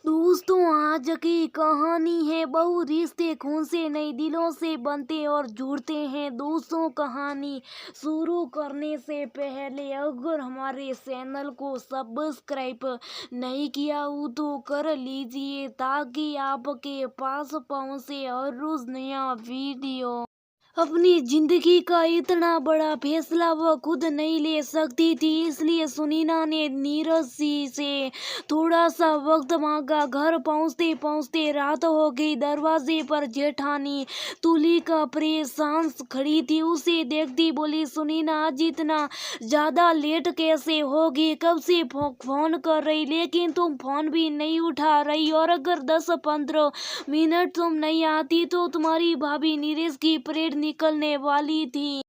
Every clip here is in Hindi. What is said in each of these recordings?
दोस्तों, आज की कहानी है बहु रिश्ते खून से नहीं दिलों से बनते और जुड़ते हैं। दोस्तों, कहानी शुरू करने से पहले अगर हमारे चैनल को सब्सक्राइब नहीं किया हो तो कर लीजिए ताकि आपके पास पहुंचे हर रोज नया वीडियो। अपनी जिंदगी का इतना बड़ा फैसला वह खुद नहीं ले सकती थी, इसलिए सुनीना ने नीरज सिंह से थोड़ा सा वक्त मांगा। घर पहुंचते पहुंचते रात हो गई। दरवाजे पर जेठानी तुलिका परेशान खड़ी थी। उसे देखती बोली, सुनीना आज इतना ज्यादा लेट कैसे होगी? कब से फोन कर रही लेकिन तुम फोन भी नहीं उठा रही, और अगर 10-15 मिनट तुम नहीं आती तो तुम्हारी भाभी नीरज की परेड निकलने वाली थी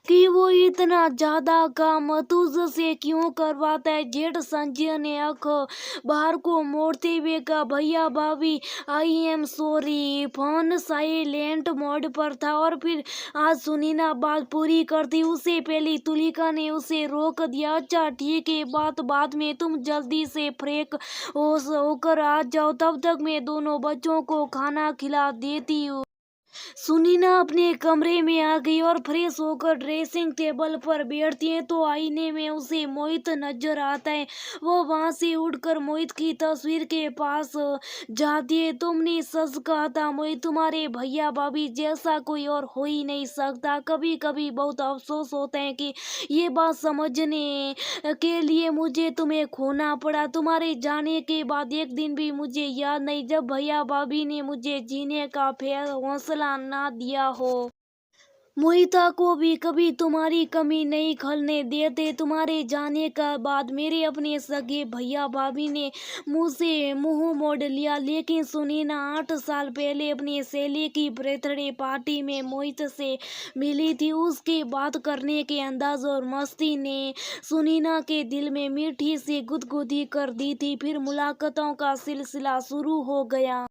कि वो इतना ज्यादा काम तुझ से क्यों करवाता है। जेठ संजय ने आंख बाहर को मोड़ते हुए कहा, भैया भाभी I am sorry. Phone silent mode पर था और फिर आज सुनीना बात पूरी करती उससे पहले तुलिका ने उसे रोक दिया। अच्छा ठीक है, बात बाद में, तुम जल्दी से फ्रेश होकर आ जाओ, तब तक मैं दोनों बच्चों को खाना खिला देती हूँ। सुनीना अपने कमरे में आ गई और फ्रेश होकर ड्रेसिंग टेबल पर बैठती है तो आईने में उसे मोहित नजर आता है। वो वहां से उठकर मोहित की तस्वीर के पास जाती है। तुमने सच कहा था मोहित, तुम्हारे भैया भाभी जैसा कोई और हो ही नहीं सकता। कभी कभी बहुत अफसोस होता है कि ये बात समझने के लिए मुझे तुम्हें खोना पड़ा। तुम्हारे जाने के बाद एक दिन भी मुझे याद नहीं जब भैया भाभी ने मुझे जीने का हौसला ना दिया हो। मोहिता को भी कभी तुम्हारी कमी नहीं खलने देते। तुम्हारे जाने का बाद मेरे अपने सगे भैया भाभी ने मुझसे मुंह मोड़ लिया, लेकिन सुनीना 8 साल पहले अपनी सहेली की बर्थडे पार्टी में मोहित से मिली थी। उसके बात करने के अंदाज और मस्ती ने सुनीना के दिल में मीठी सी गुदगुदी कर दी थी। फिर मुलाकातों का सिलसिला शुरू हो गया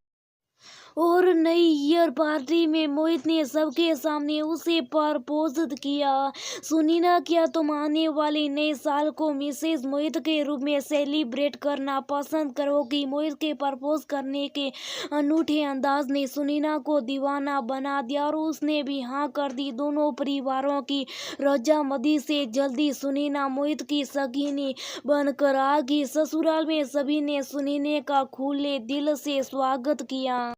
और नई ईयर पार्टी में मोहित ने सबके सामने उसे प्रपोज किया। सुनीना, क्या तुम आने वाले नए साल को मिसेज मोहित के रूप में सेलिब्रेट करना पसंद करोगी? मोहित के प्रपोज करने के अनूठे अंदाज ने सुनीना को दीवाना बना दिया और उसने भी हाँ कर दी। दोनों परिवारों की रजामंदी से जल्दी सुनीना मोहित की सगीनी बनकर आ गई। ससुराल में सभी ने सुनीने का खुले दिल से स्वागत किया।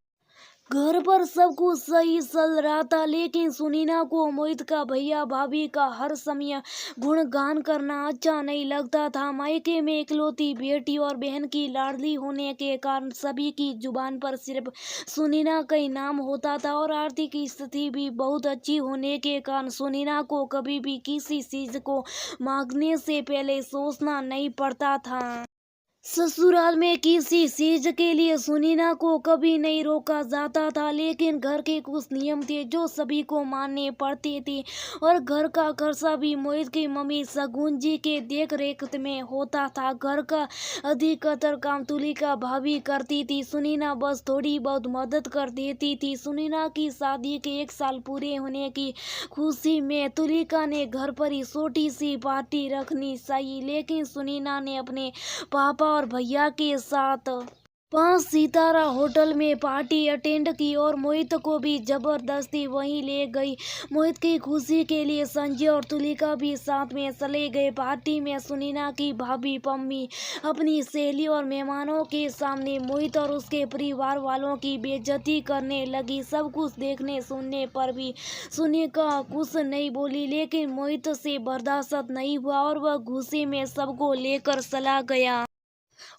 घर पर सब कुछ सही चल रहा था, लेकिन सुनीना को मोहित का भैया भाभी का हर समय गुणगान करना अच्छा नहीं लगता था। मायके में इकलौती बेटी और बहन की लाडली होने के कारण सभी की जुबान पर सिर्फ सुनीना का ही नाम होता था, और आर्थिक स्थिति भी बहुत अच्छी होने के कारण सुनीना को कभी भी किसी चीज को मांगने से पहले सोचना नहीं पड़ता था। ससुराल में किसी चीज के लिए सुनीना को कभी नहीं रोका जाता था, लेकिन घर के कुछ नियम थे जो सभी को मानने पड़ते थे, और घर का खर्चा भी मोहित की मम्मी शगुन जी के देख रेख में होता था। घर का अधिकतर काम तुलिका भाभी करती थी, सुनीना बस थोड़ी बहुत मदद कर देती थी। सुनीना की शादी के 1 साल पूरे होने की खुशी में तुलिका ने घर पर ही छोटी सी पार्टी रखनी चाहिए, लेकिन सुनीना ने अपने पापा और भैया के साथ 5 सितारा होटल में पार्टी अटेंड की और मोहित को भी जबरदस्ती वहीं ले गई। मोहित की खुशी के लिए संजय और तुलिका भी साथ में चले गए। पार्टी में सुनीना की भाभी पम्मी अपनी सहेली और मेहमानों के सामने मोहित और उसके परिवार वालों की बेइज्जती करने लगी। सब कुछ देखने सुनने पर भी सुनीता कुछ नहीं बोली, लेकिन मोहित से बर्दाश्त नहीं हुआ और वह गुस्से में सबको लेकर चला गया।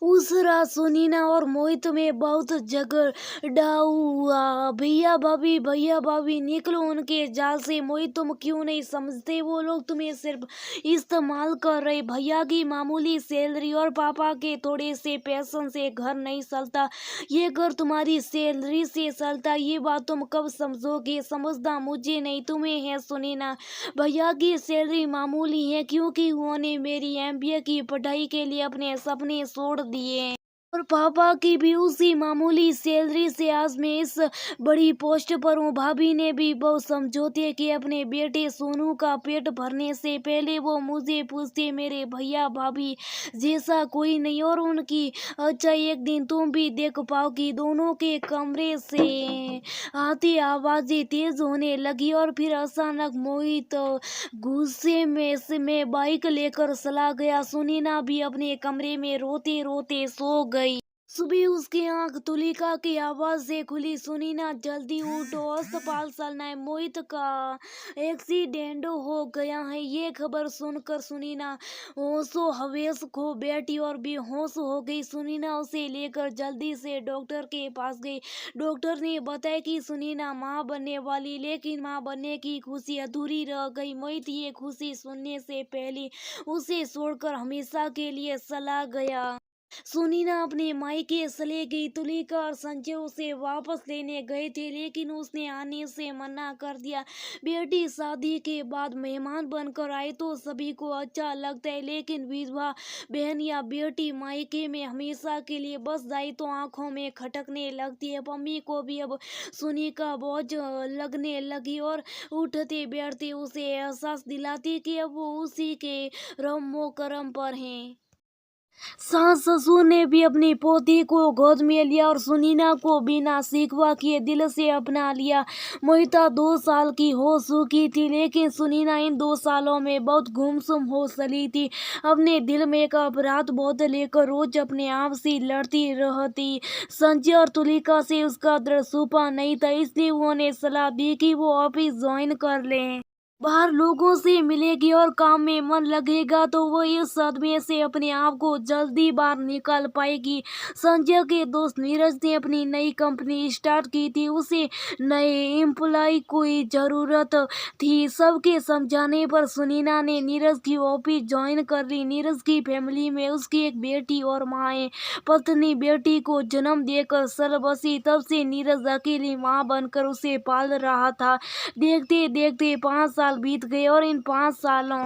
उस रात सुनीना और मोहित में बहुत झगड़ा हुआ। भैया भाभी निकलो उनके जाल से। मोहित, तुम क्यों नहीं समझते? वो लोग तुम्हें सिर्फ इस्तेमाल कर रहे। भैया की मामूली सैलरी और पापा के थोड़े से पैसन से घर नहीं चलता, ये घर तुम्हारी सैलरी से चलता। ये बात तुम कब समझोगे? समझना मुझे नहीं तुम्हें है। सुनीना, भैया की सैलरी मामूली है क्योंकि उन्होंने मेरी एमबीए की पढ़ाई के लिए अपने सपने छोड़ दिए। और पापा की भी उसी मामूली सैलरी से आज मैं इस बड़ी पोस्ट पर हूँ। भाभी ने भी बहुत समझौते कि अपने बेटे सोनू का पेट भरने से पहले वो मुझे पूछते मेरे भैया भाभी जैसा कोई नहीं और उनकी अच्छा एक दिन तुम भी देख पाओगी। दोनों के कमरे से आती आवाजें तेज होने लगी और फिर अचानक मोहित गुस्से में से मैं बाइक लेकर चला गया। सुनीना भी अपने कमरे में रोते रोते सो गई। सुबह उसकी आंख तुलिका की आवाज से खुली। सुनीना जल्दी उठो, अस्पताल चलना है, मोहित का एक्सीडेंट हो गया है। ये खबर सुनकर सुनीना होशो हवेश खो बैठी और बेहोश हो गई। सुनीना उसे लेकर जल्दी से डॉक्टर के पास गई। डॉक्टर ने बताया कि सुनीना माँ बनने वाली, लेकिन माँ बनने की खुशी अधूरी रह गई। मोहित ये खुशी सुनने से पहले उसे छोड़कर हमेशा के लिए चला गया। सुनीना अपने मायके चले गई। तुलिका और संजय उसे वापस लेने गए थे, लेकिन उसने आने से मना कर दिया। बेटी शादी के बाद मेहमान बनकर आए तो सभी को अच्छा लगता है, लेकिन विधवा बहन या बेटी मायके में हमेशा के लिए बस जाए तो आंखों में खटकने लगती है। मम्मी को भी अब सुनी का बोझ लगने लगी और उठते बैठते उसे एहसास दिलाती कि अब वो उसी के रमो करम पर हैं। सास ससुर ने भी अपनी पोती को गोद में लिया और सुनीना को बिना शिकवा किए दिल से अपना लिया। मोहिता 2 साल की हो चुकी थी, लेकिन सुनीना इन 2 सालों में बहुत गुमसुम हो चली थी। अपने दिल में एक अपराध बोध लेकर रोज अपने आप से लड़ती रहती। संजय और तुलिका से उसका दर्द छुपा नहीं था, इसलिए उन्होंने सलाह दी कि वो ऑफिस ज्वाइन कर लें। बाहर लोगों से मिलेगी और काम में मन लगेगा तो वो इस सदमे से अपने आप को जल्दी बाहर निकाल पाएगी। संजय के दोस्त नीरज ने अपनी नई कंपनी स्टार्ट की थी। उसे नए एम्प्लॉय की जरूरत थी। सबके समझाने पर सुनीना ने नीरज की ऑफिस ज्वाइन कर ली। नीरज की फैमिली में उसकी एक बेटी और माँ है। पत्नी बेटी को जन्म देकर चल बसी। तब से नीरज अकेली माँ बनकर उसे पाल रहा था। देखते देखते 5 साल बीत गए और इन 5 सालों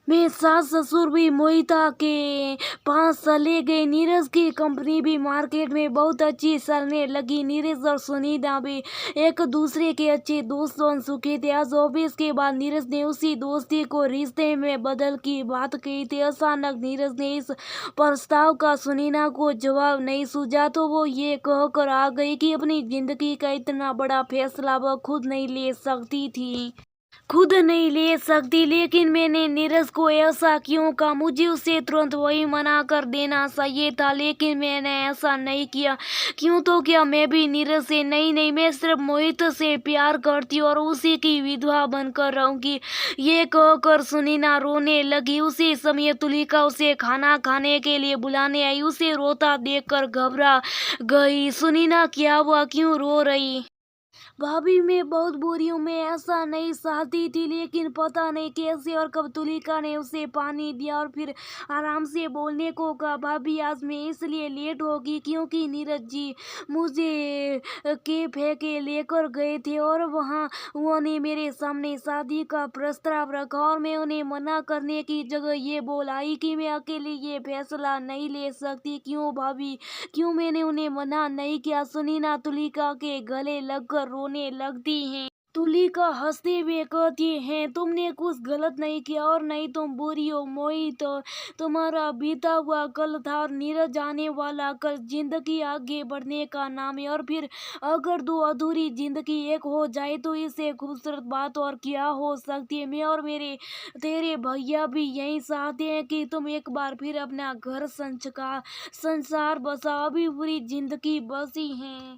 में सास ससुर भी मोहिता के पास चले गए। नीरज की कंपनी भी मार्केट में बहुत अच्छी चलने लगी। नीरज और सुनीता भी एक दूसरे के अच्छे दोस्त बन चुके थे। आज ऑफिस के बाद नीरज ने उसी दोस्ती को रिश्ते में बदल की बात कही थी। अचानक नीरज ने इस प्रस्ताव का सुनीना को जवाब नहीं सूझा तो वो ये कहकर आ गई कि अपनी जिंदगी का इतना बड़ा फैसला वह खुद नहीं ले सकती थी। खुद नहीं ले सकती, लेकिन मैंने नीरज को ऐसा क्यों कहा? मुझे उसे तुरंत वही मना कर देना चाहिए था, लेकिन मैंने ऐसा नहीं किया। क्यों तो क्या मैं भी नीरज से? नहीं नहीं, मैं सिर्फ मोहित से प्यार करती हूँ और उसी की विधवा बनकर रहूंगी। ये कहकर सुनीना रोने लगी। उसी समय तुलिका उसे खाना खाने के लिए बुलाने आई। उसे रोता देखकर घबरा गई। सुनीना क्या हुआ, क्यों रो रही? भाभी मैं बहुत बुरी हूँ, मैं ऐसा नहीं चाहती थी, लेकिन पता नहीं कैसे और कब तुलिका ने उसे पानी दिया और फिर आराम से बोलने को कहा। भाभी आज मैं इसलिए लेट होगी क्योंकि नीरज जी मुझे कैफे के लेकर गए थे और वहाँ उन्होंने मेरे सामने शादी का प्रस्ताव रखा और मैं उन्हें मना करने की जगह ये बोल आई कि मैं अकेले ये फैसला नहीं ले सकती। क्यों भाभी, क्यों मैंने उन्हें मना नहीं किया? सुनीना तुलिका के गले लगकर रोने लगती हैं। तुलिका हंसते हुए कहती हैं तुमने कुछ गलत नहीं किया और नहीं तुम बुरी हो। मोहित तुम्हारा बीता हुआ कल था और नीरज आने वाला कल। जिंदगी आगे बढ़ने का नाम है और फिर अगर दो अधूरी जिंदगी एक हो जाए तो इससे खूबसूरत बात और क्या हो सकती है। मैं और मेरे तेरे भैया भी यही चाहते हैं कि तुम एक बार फिर अपना घर संसार बसाओ। अभी पूरी जिंदगी बसी है।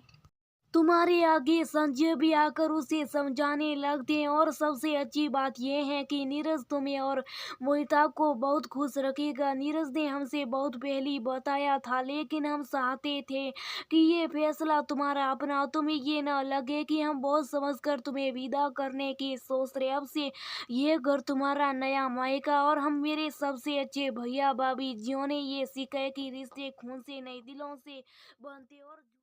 तुम्हारे आगे संजय भी आकर उसे समझाने लगते हैं और सबसे अच्छी बात यह है कि नीरज तुम्हें और मोहिता को बहुत खुश रखेगा। नीरज ने हमसे बहुत पहले बताया था, लेकिन हम चाहते थे कि ये फैसला तुम्हारा अपना, तुम्हें ये न लगे कि हम बहुत समझकर तुम्हें विदा करने की सोच रहे। अब से ये घर तुम्हारा नया मायका और हम मेरे सबसे अच्छे भैया भाभी जिन्होंने ये सीखा है कि रिश्ते खून से नहीं दिलों से बनते और